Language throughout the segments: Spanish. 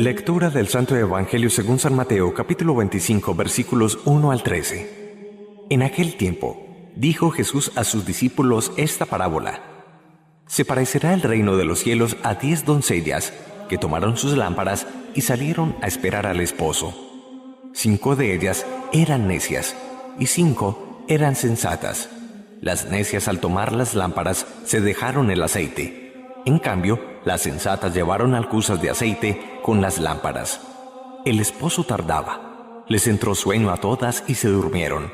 Lectura del Santo Evangelio según San Mateo, capítulo 25, versículos 1 al 13. En aquel tiempo, dijo Jesús a sus discípulos esta parábola. Se parecerá el reino de los cielos a 10 doncellas que tomaron sus lámparas y salieron a esperar al esposo. 5 de ellas eran necias y 5 eran sensatas. Las necias, al tomar las lámparas, se dejaron el aceite. En cambio, las sensatas llevaron alcuzas de aceite con las lámparas. El esposo tardaba. Les entró sueño a todas y se durmieron.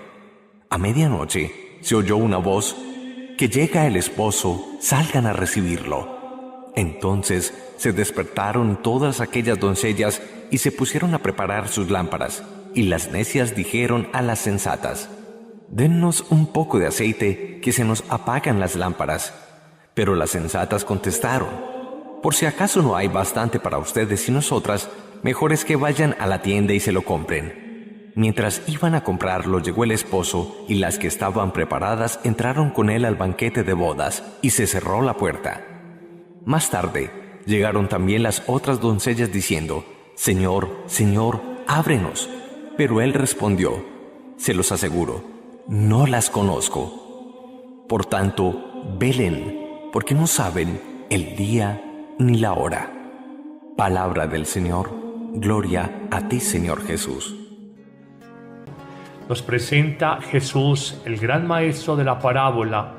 A medianoche se oyó una voz: «Que llega el esposo, salgan a recibirlo». Entonces se despertaron todas aquellas doncellas y se pusieron a preparar sus lámparas. Y las necias dijeron a las sensatas: «Dennos un poco de aceite, que se nos apagan las lámparas». Pero las sensatas contestaron: «Por si acaso no hay bastante para ustedes y nosotras, mejor es que vayan a la tienda y se lo compren». Mientras iban a comprarlo, llegó el esposo, y las que estaban preparadas entraron con él al banquete de bodas, y se cerró la puerta. Más tarde, llegaron también las otras doncellas diciendo: «Señor, Señor, ábrenos». Pero él respondió: «Se los aseguro, no las conozco. Por tanto, velen, porque no saben el día ni la hora». Palabra del Señor. Gloria a ti, Señor Jesús. Nos presenta Jesús, el gran maestro de la parábola,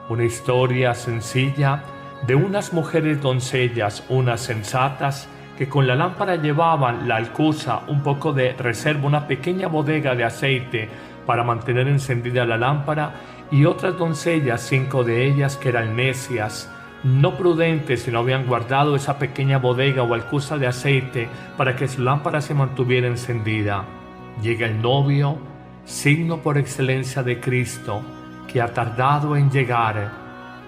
una historia sencilla de unas mujeres doncellas, unas sensatas, que con la lámpara llevaban la alcuza, un poco de reserva, una pequeña bodega de aceite para mantener encendida la lámpara, y otras doncellas, 5 de ellas, que eran necias, no prudentes, y no habían guardado esa pequeña bodega o alcuza de aceite para que su lámpara se mantuviera encendida. Llega el novio, signo por excelencia de Cristo, que ha tardado en llegar.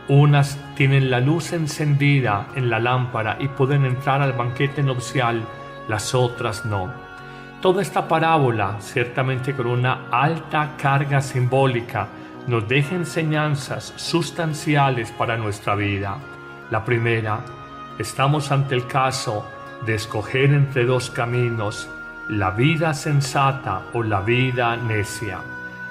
Unas tienen la luz encendida en la lámpara y pueden entrar al banquete nupcial, las otras no. Toda esta parábola, ciertamente con una alta carga simbólica, nos deja enseñanzas sustanciales para nuestra vida. La primera, estamos ante el caso de escoger entre 2 caminos: la vida sensata o la vida necia.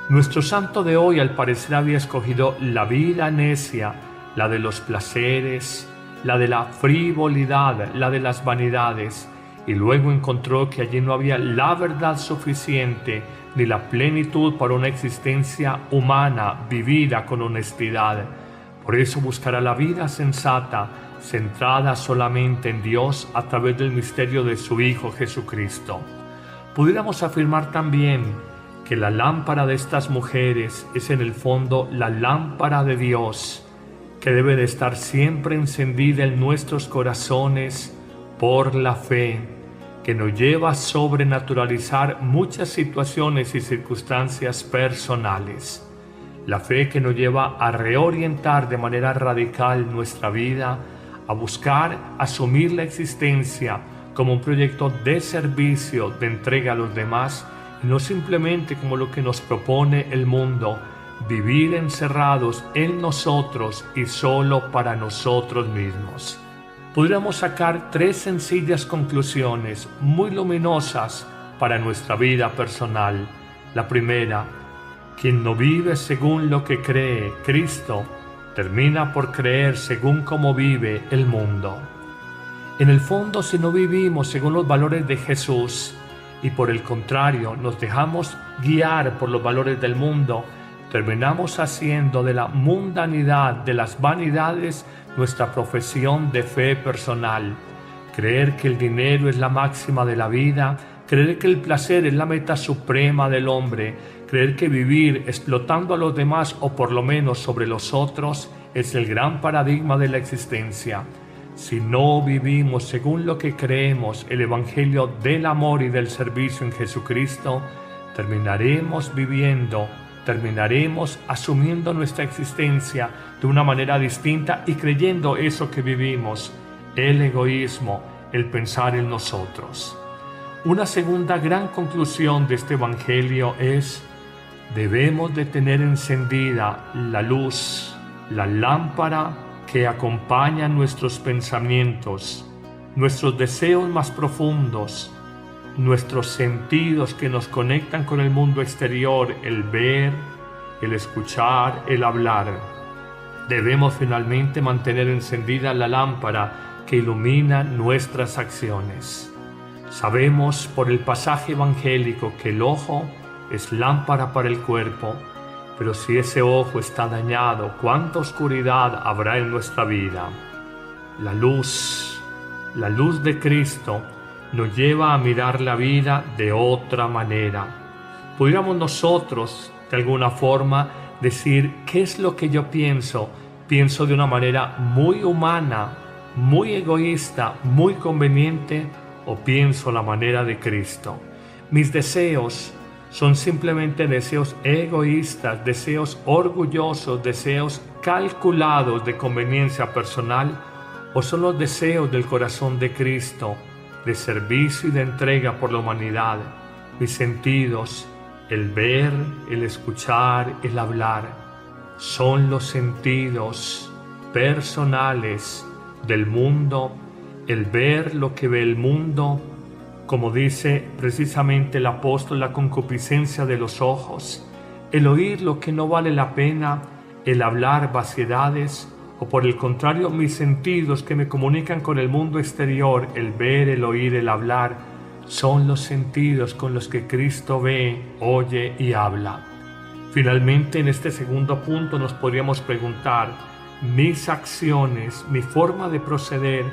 Nuestro santo de hoy, al parecer, había escogido la vida necia, la de los placeres, la de la frivolidad, la de las vanidades, y luego encontró que allí no había la verdad suficiente ni la plenitud para una existencia humana vivida con honestidad. Por eso buscará la vida sensata, centrada solamente en Dios a través del misterio de su Hijo Jesucristo. Pudiéramos afirmar también que la lámpara de estas mujeres es en el fondo la lámpara de Dios, que debe de estar siempre encendida en nuestros corazones por la fe, que nos lleva a sobrenaturalizar muchas situaciones y circunstancias personales. La fe que nos lleva a reorientar de manera radical nuestra vida, a buscar asumir la existencia como un proyecto de servicio, de entrega a los demás, y no simplemente como lo que nos propone el mundo, vivir encerrados en nosotros y solo para nosotros mismos. Podríamos sacar 3 sencillas conclusiones muy luminosas para nuestra vida personal. La primera: quien no vive según lo que cree Cristo, termina por creer según cómo vive el mundo. En el fondo, si no vivimos según los valores de Jesús y por el contrario nos dejamos guiar por los valores del mundo, terminamos haciendo de la mundanidad, de las vanidades, nuestra profesión de fe personal. Creer que el dinero es la máxima de la vida, creer que el placer es la meta suprema del hombre, creer que vivir explotando a los demás o por lo menos sobre los otros es el gran paradigma de la existencia. Si no vivimos según lo que creemos, el evangelio del amor y del servicio en Jesucristo, terminaremos asumiendo nuestra existencia de una manera distinta y creyendo eso que vivimos, el egoísmo, el pensar en nosotros. Una segunda gran conclusión de este evangelio es: debemos de tener encendida la luz, la lámpara que acompaña nuestros pensamientos, nuestros deseos más profundos, nuestros sentidos que nos conectan con el mundo exterior, el ver, el escuchar, el hablar. Debemos finalmente mantener encendida la lámpara que ilumina nuestras acciones. Sabemos por el pasaje evangélico que el ojo es lámpara para el cuerpo, pero si ese ojo está dañado, ¿cuánta oscuridad habrá en nuestra vida? La luz de Cristo nos lleva a mirar la vida de otra manera. Pudiéramos nosotros, de alguna forma, decir, ¿qué es lo que yo pienso? Pienso de una manera muy humana, muy egoísta, muy conveniente, o pienso la manera de Cristo. Mis deseos son simplemente deseos egoístas, deseos orgullosos, deseos calculados de conveniencia personal, o son los deseos del corazón de Cristo, de servicio y de entrega por la humanidad. Mis sentidos, el ver, el escuchar, el hablar, son los sentidos personales del mundo, el ver lo que ve el mundo, como dice precisamente el apóstol, la concupiscencia de los ojos, el oír lo que no vale la pena, el hablar vaciedades, o por el contrario, mis sentidos que me comunican con el mundo exterior, el ver, el oír, el hablar, son los sentidos con los que Cristo ve, oye y habla. Finalmente, en este segundo punto nos podríamos preguntar, mis acciones, mi forma de proceder,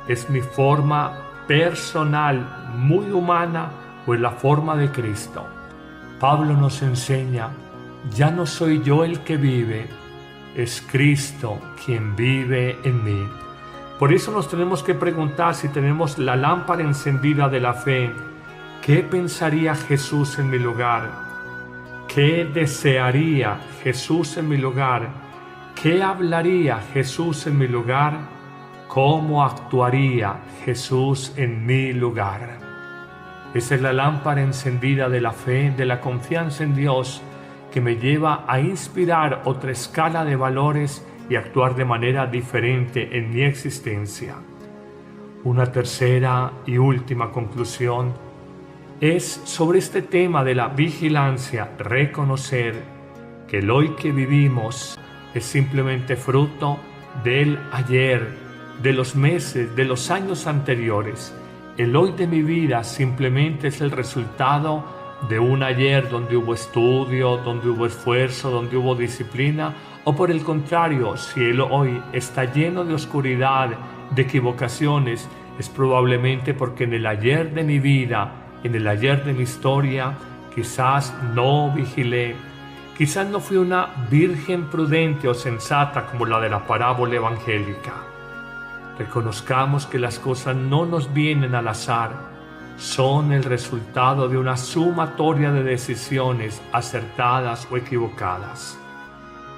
¿es mi forma personal, muy humana, o es la forma de Cristo? Pablo nos enseña, ya no soy yo el que vive, es Cristo quien vive en mí. Por eso nos tenemos que preguntar, si tenemos la lámpara encendida de la fe, ¿qué pensaría Jesús en mi lugar? ¿Qué desearía Jesús en mi lugar? ¿Qué hablaría Jesús en mi lugar? ¿Cómo actuaría Jesús en mi lugar? Esa es la lámpara encendida de la fe, de la confianza en Dios, que me lleva a inspirar otra escala de valores y actuar de manera diferente en mi existencia. Una tercera y última conclusión es sobre este tema de la vigilancia, reconocer que el hoy que vivimos es simplemente fruto del ayer, de los meses, de los años anteriores. El hoy de mi vida simplemente es el resultado de un ayer donde hubo estudio, donde hubo esfuerzo, donde hubo disciplina, o por el contrario, si el hoy está lleno de oscuridad, de equivocaciones, es probablemente porque en el ayer de mi vida, en el ayer de mi historia, quizás no vigilé, quizás no fui una virgen prudente o sensata como la de la parábola evangélica. Reconozcamos que las cosas no nos vienen al azar, son el resultado de una sumatoria de decisiones acertadas o equivocadas.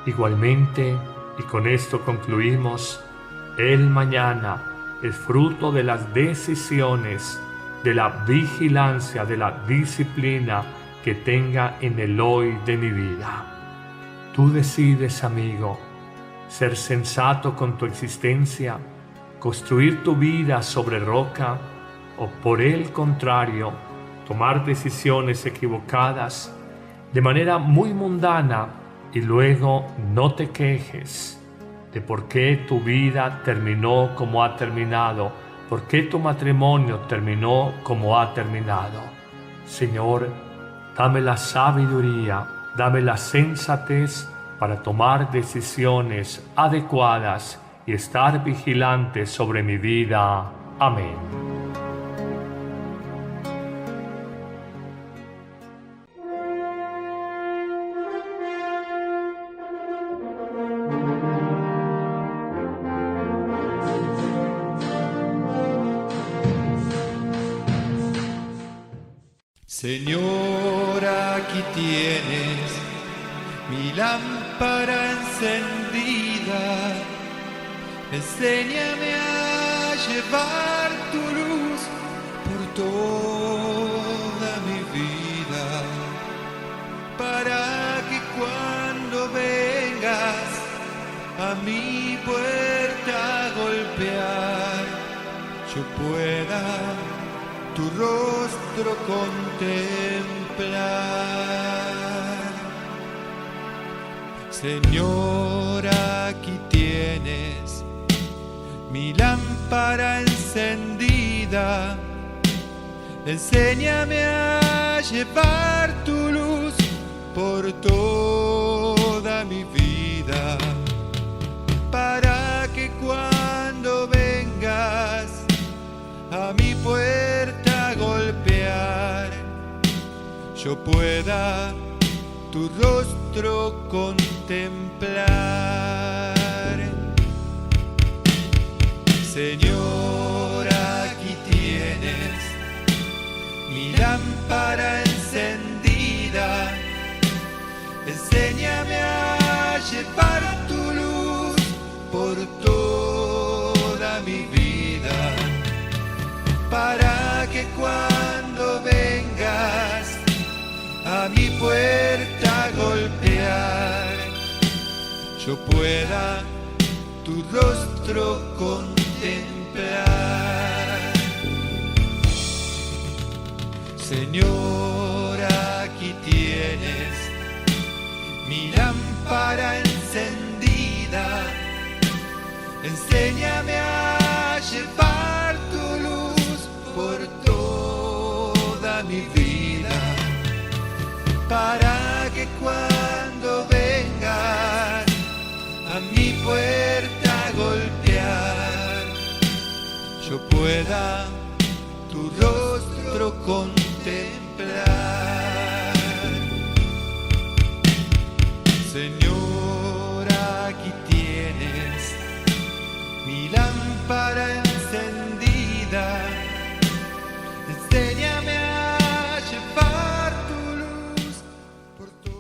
Igualmente, y con esto concluimos, el mañana es fruto de las decisiones, de la vigilancia, de la disciplina que tenga en el hoy de mi vida. Tú decides, amigo, ser sensato con tu existencia, construir tu vida sobre roca, o por el contrario, tomar decisiones equivocadas de manera muy mundana y luego no te quejes de por qué tu vida terminó como ha terminado, por qué tu matrimonio terminó como ha terminado. Señor, dame la sabiduría, dame la sensatez para tomar decisiones adecuadas y estar vigilante sobre mi vida. Amén. Señor, aquí tienes mi lámpara encendida. Enséñame a llevar tu luz por toda mi vida, para que cuando vengas a mi puerta a golpear, yo pueda tu rostro contemplar. Señor, aquí tienes mi lámpara encendida. Enséñame a llevar tu luz por toda mi vida, para que cuando vengas a mi puerta a golpear, yo pueda tu rostro contemplar. Señor, aquí tienes mi lámpara encendida. Enséñame a llevar tu luz por toda mi vida, para que cuando vengas a mi puerta a golpear, yo pueda tu rostro contemplar. Señor, aquí tienes mi lámpara encendida. Enséñame a llevar tu luz por toda mi vida, para que cuando vengas a mi puerta a golpear, yo pueda tu rostro contemplar. Señor, aquí tienes mi lámpara encendida. Enséñame a llevar tu luz por toda.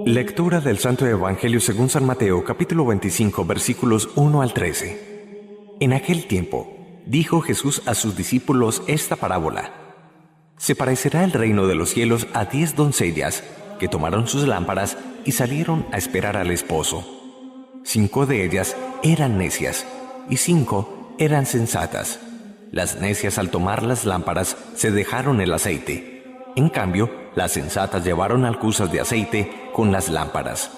Lectura del Santo Evangelio según San Mateo, capítulo 25, versículos 1 al 13. En aquel tiempo, dijo Jesús a sus discípulos esta parábola. Se parecerá el reino de los cielos a 10 doncellas que tomaron sus lámparas y salieron a esperar al esposo. 5 de ellas eran necias y 5 eran sensatas. Las necias, al tomar las lámparas, se dejaron el aceite. En cambio, las sensatas llevaron alcuzas de aceite con las lámparas.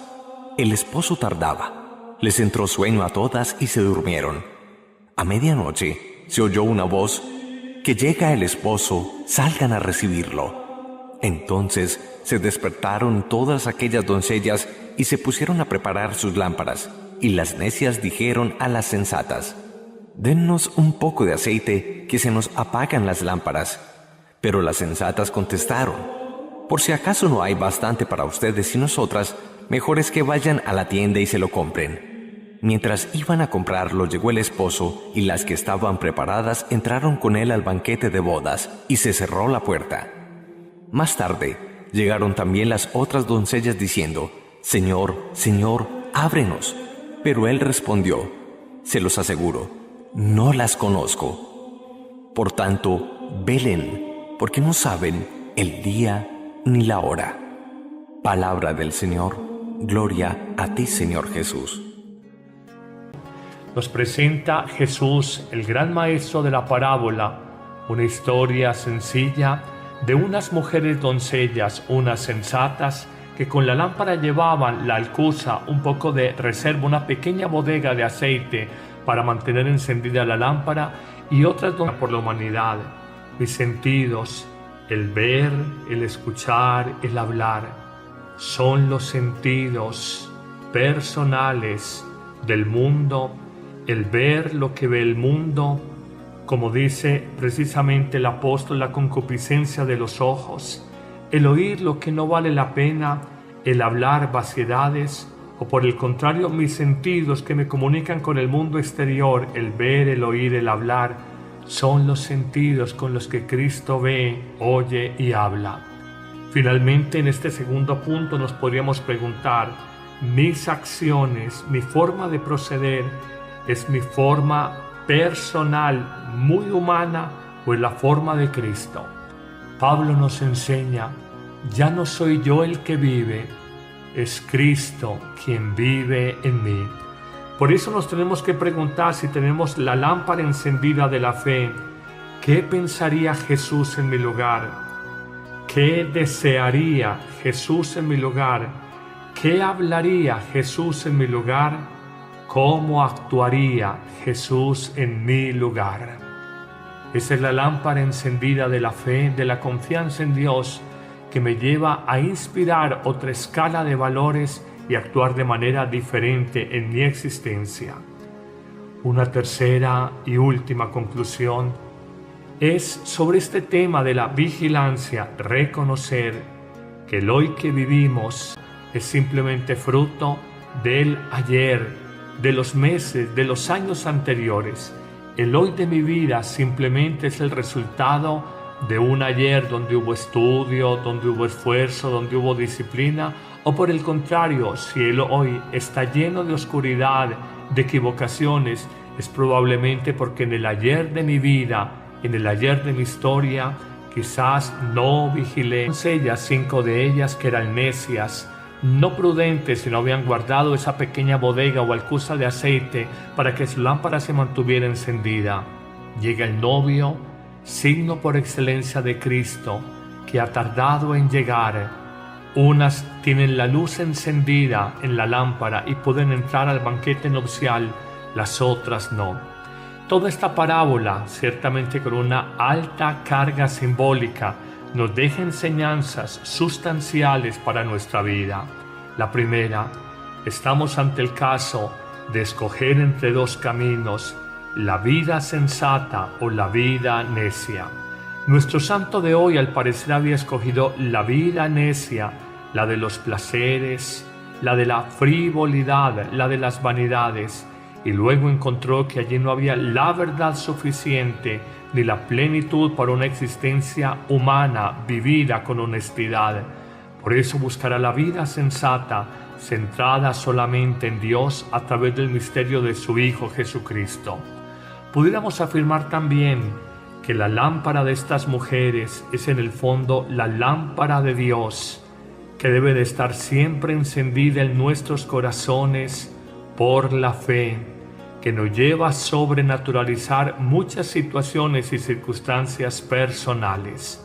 El esposo tardaba. Les entró sueño a todas y se durmieron. A medianoche se oyó una voz: que llega el esposo, salgan a recibirlo. Entonces se despertaron todas aquellas doncellas y se pusieron a preparar sus lámparas. Y las necias dijeron a las sensatas: dennos un poco de aceite, que se nos apagan las lámparas. Pero las sensatas contestaron: por si acaso no hay bastante para ustedes y nosotras, mejor es que vayan a la tienda y se lo compren. Mientras iban a comprarlo, llegó el esposo, y las que estaban preparadas entraron con él al banquete de bodas, y se cerró la puerta. Más tarde, llegaron también las otras doncellas diciendo: Señor, Señor, ábrenos. Pero él respondió: se los aseguro, no las conozco. Por tanto, velen, porque no saben el día ni la hora. Palabra del Señor. Gloria a ti, Señor Jesús. Nos presenta Jesús, el gran maestro de la parábola, una historia sencilla de unas mujeres doncellas, unas sensatas, que con la lámpara llevaban la alcuza, un poco de reserva, una pequeña bodega de aceite para mantener encendida la lámpara, y otras donadas por la humanidad. Mis sentidos, el ver, el escuchar, el hablar, son los sentidos personales del mundo. El ver lo que ve el mundo, como dice precisamente el apóstol, la concupiscencia de los ojos. El oír lo que no vale la pena, el hablar vaciedades, o por el contrario, mis sentidos que me comunican con el mundo exterior, el ver, el oír, el hablar, son los sentidos con los que Cristo ve, oye y habla. Finalmente, en este segundo punto nos podríamos preguntar: mis acciones, mi forma de proceder, ¿es mi forma personal, muy humana, o en la forma de Cristo. Pablo nos enseña, ya no soy yo el que vive, es Cristo quien vive en mí. Por eso nos tenemos que preguntar si tenemos la lámpara encendida de la fe. ¿Qué pensaría Jesús en mi lugar? ¿Qué desearía Jesús en mi lugar? ¿Qué hablaría Jesús en mi lugar? ¿Cómo actuaría Jesús en mi lugar? Esa es la lámpara encendida de la fe, de la confianza en Dios, que me lleva a inspirar otra escala de valores y actuar de manera diferente en mi existencia. Una tercera y última conclusión es sobre este tema de la vigilancia, reconocer que el hoy que vivimos es simplemente fruto del ayer, de los meses, de los años anteriores. El hoy de mi vida simplemente es el resultado de un ayer donde hubo estudio, donde hubo esfuerzo, donde hubo disciplina, o por el contrario, si el hoy está lleno de oscuridad, de equivocaciones, es probablemente porque en el ayer de mi vida, en el ayer de mi historia, quizás no vigilé. 5 de ellas que eran necias, no prudentes, sino habían guardado esa pequeña bodega o alcuza de aceite para que su lámpara se mantuviera encendida. Llega el novio, signo por excelencia de Cristo, que ha tardado en llegar. Unas tienen la luz encendida en la lámpara y pueden entrar al banquete nupcial, las otras no. Toda esta parábola, ciertamente con una alta carga simbólica, nos deja enseñanzas sustanciales para nuestra vida. La primera, estamos ante el caso de escoger entre dos caminos, la vida sensata o la vida necia. Nuestro santo de hoy al parecer había escogido la vida necia, la de los placeres, la de la frivolidad, la de las vanidades, y luego encontró que allí no había la verdad suficiente ni la plenitud para una existencia humana vivida con honestidad. Por eso buscará la vida sensata, centrada solamente en Dios a través del misterio de su Hijo Jesucristo. Pudiéramos afirmar también que la lámpara de estas mujeres es en el fondo la lámpara de Dios, que debe de estar siempre encendida en nuestros corazones por la fe, que nos lleva a sobrenaturalizar muchas situaciones y circunstancias personales.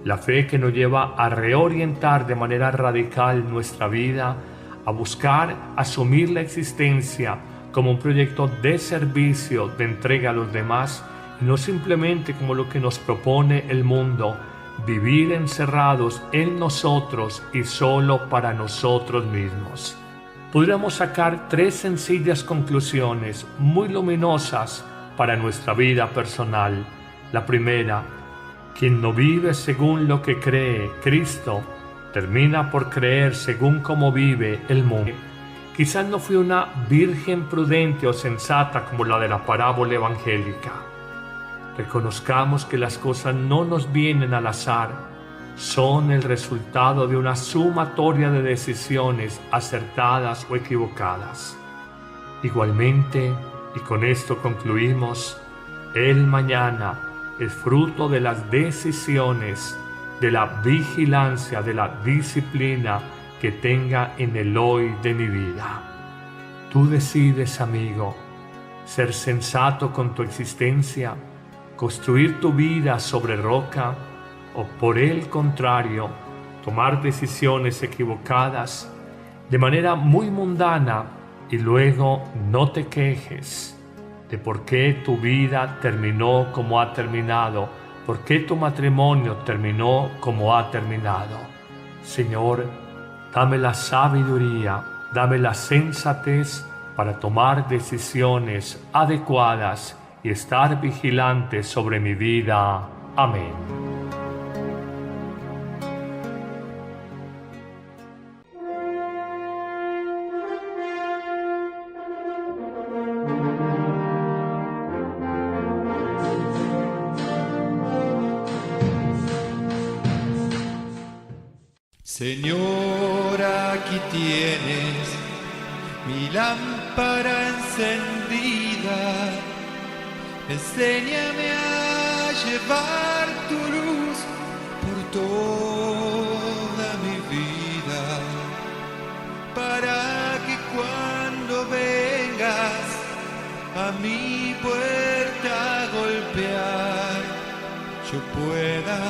La fe que nos lleva a reorientar de manera radical nuestra vida, a buscar asumir la existencia como un proyecto de servicio, de entrega a los demás, y no simplemente como lo que nos propone el mundo, vivir encerrados en nosotros y solo para nosotros mismos. Podríamos sacar 3 sencillas conclusiones muy luminosas para nuestra vida personal. La primera, quien no vive según lo que cree Cristo, termina por creer según cómo vive el mundo. Quizás no fui una virgen prudente o sensata como la de la parábola evangélica. Reconozcamos que las cosas no nos vienen al azar, son el resultado de una sumatoria de decisiones acertadas o equivocadas. Igualmente, y con esto concluimos, el mañana es fruto de las decisiones, de la vigilancia, de la disciplina que tenga en el hoy de mi vida. Tú decides, amigo, ser sensato con tu existencia, construir tu vida sobre roca, o por el contrario, tomar decisiones equivocadas de manera muy mundana y luego no te quejes de por qué tu vida terminó como ha terminado, por qué tu matrimonio terminó como ha terminado. Señor, dame la sabiduría, dame la sensatez para tomar decisiones adecuadas y estar vigilante sobre mi vida. Amén. Señor, aquí tienes mi lámpara encendida, Enséñame a llevar tu luz por toda mi vida, para que cuando vengas a mi puerta a golpear, yo pueda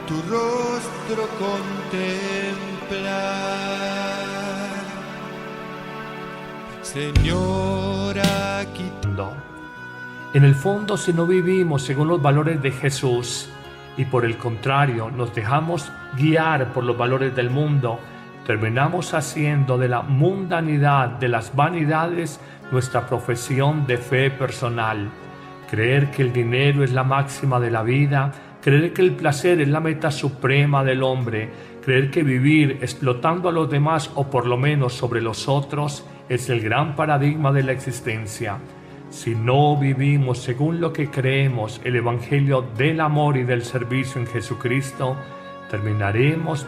tu rostro contemplar. Señor, aquí en el fondo, si no vivimos según los valores de Jesús y por el contrario nos dejamos guiar por los valores del mundo, terminamos haciendo de la mundanidad, de las vanidades, nuestra profesión de fe personal. Creer que el dinero es la máxima de la vida, creer que el placer es la meta suprema del hombre, creer que vivir explotando a los demás o por lo menos sobre los otros es el gran paradigma de la existencia. Si no vivimos según lo que creemos, el Evangelio del amor y del servicio en Jesucristo, terminaremos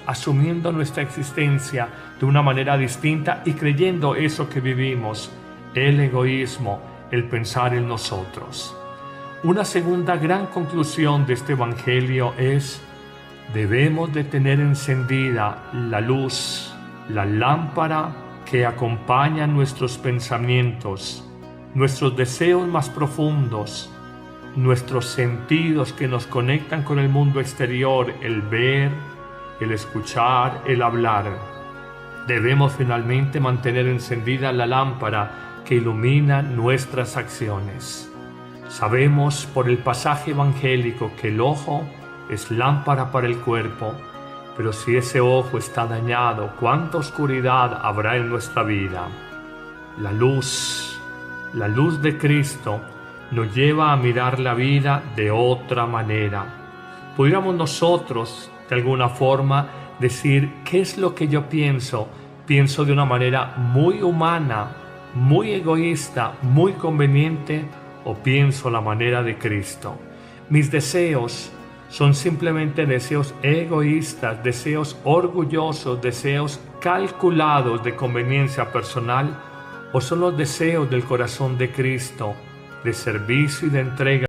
asumiendo nuestra existencia de una manera distinta y creyendo eso que vivimos, el egoísmo, el pensar en nosotros. Una segunda gran conclusión de este Evangelio es: debemos de tener encendida la luz, la lámpara que acompaña nuestros pensamientos, nuestros deseos más profundos, nuestros sentidos que nos conectan con el mundo exterior, el ver, el escuchar, el hablar. Debemos finalmente mantener encendida la lámpara que ilumina nuestras acciones. Sabemos por el pasaje evangélico que el ojo es lámpara para el cuerpo, pero si ese ojo está dañado, ¿cuánta oscuridad habrá en nuestra vida? La luz de Cristo nos lleva a mirar la vida de otra manera. Pudiéramos nosotros, de alguna forma, decir, ¿qué es lo que yo pienso? Pienso de una manera muy humana, muy egoísta, muy conveniente, o pienso la manera de Cristo. Mis deseos son simplemente deseos egoístas, deseos orgullosos, deseos calculados de conveniencia personal, o son los deseos del corazón de Cristo, de servicio y de entrega